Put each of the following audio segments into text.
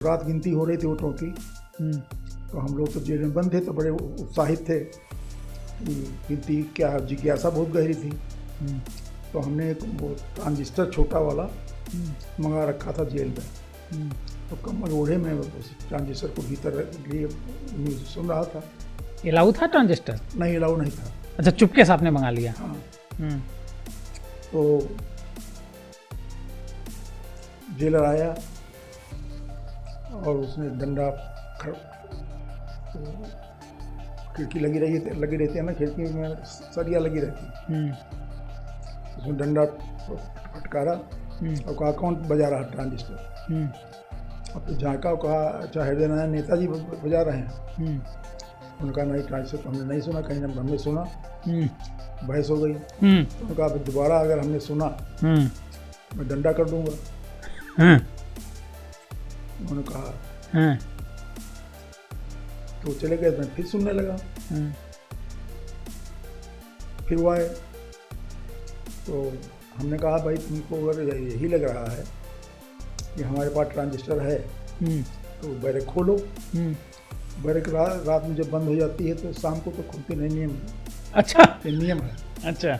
रात गिनती हो रही थी वोटों की, तो हम लोग तो जेल में बंद थे, तो बड़े उत्साहित थे कि गिनती क्या, जिज्ञासा बहुत गहरी थी। तो हमने एक वो ट्रांजिस्टर छोटा वाला मंगा रखा था जेल में, तो कमर ओढ़े में उस ट्रांजिस्टर को भीतर लिए न्यूज़ सुन रहा था। अलाउ था ट्रांजिस्टर? नहीं, अलाउ नहीं था। अच्छा, चुपके से आपने मंगा लिया? हाँ। तो जेलर आया और उसने डंडा, खिड़की लगी रहती है ना, खिड़की में सरिया लगी रहती है, उसमें डंडा फटकारा और कहा कौन बजा रहा है ट्रांजिस्टर। और फिर झाँका और कहा अच्छा हृदय नारायण नेताजी बजा रहे हैं। उन्होंने कहा नहीं, ट्रांजिस्टर तो हमने नहीं सुना, कहीं हमने सुना। बहस हो गई। उन्होंने कहा दोबारा अगर हमने सुना मैं डंडा कर दूंगा। उन्होंने कहा, तो चले गए। मैं फिर सुनने लगा। फिर वो आए, तो हमने कहा भाई तुमको अगर यही लग रहा है कि हमारे पास ट्रांजिस्टर है तो बैरक खोलो। बैरक रात में जब बंद हो जाती है तो शाम को तो खुलती नहीं, नियम। अच्छा, ये नियम है। अच्छा,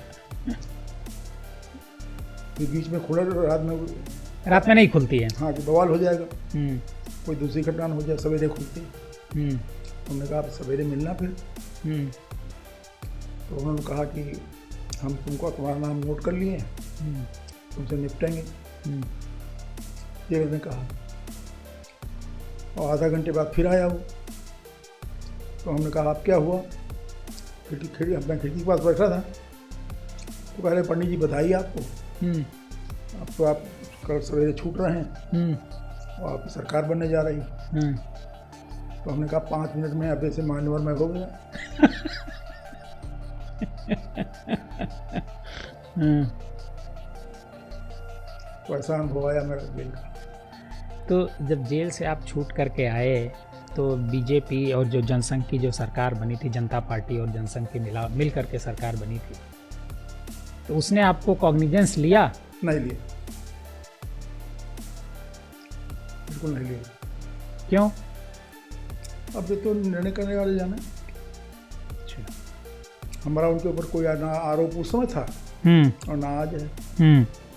फिर बीच में खोला तो रात में नहीं खुलती है। हाँ, कि बवाल हो जाएगा, कोई दूसरी घटना हो जाए, सवेरे खुलती। हमने कहा सवेरे मिलना फिर। तो उन्होंने कहा कि हम तुमको तुम्हारा नाम नोट कर लिए, तुमसे निपटेंगे। ये ने कहा, और आधा घंटे बाद फिर आया वो। तो हमने कहा आप क्या हुआ? अपना खिड़की के पास बैठा था। तो कह रहे पंडित जी बधाई आपको, अब तो आप कल सवेरे छूट रहे हैं और आपकी सरकार बनने जा रही। तो हमने कहा 5 मिनट में अब से मान्यवर में हो गया। तो ऐसा अनुभव आया मेरा जेल का। तो जब जेल से आप छूट करके आए तो बीजेपी और जो जनसंघ की जो सरकार बनी थी, जनता पार्टी और जनसंघ की मिल करके सरकार बनी थी, तो उसने आपको कॉग्निजेंस लिया? नहीं लिया, बिल्कुल नहीं लिया। क्यों? अब ये तो निर्णय करने वाले जाने। अच्छा, हमारा उनके ऊपर कोई ना आरोप उस समय था और ना आज है।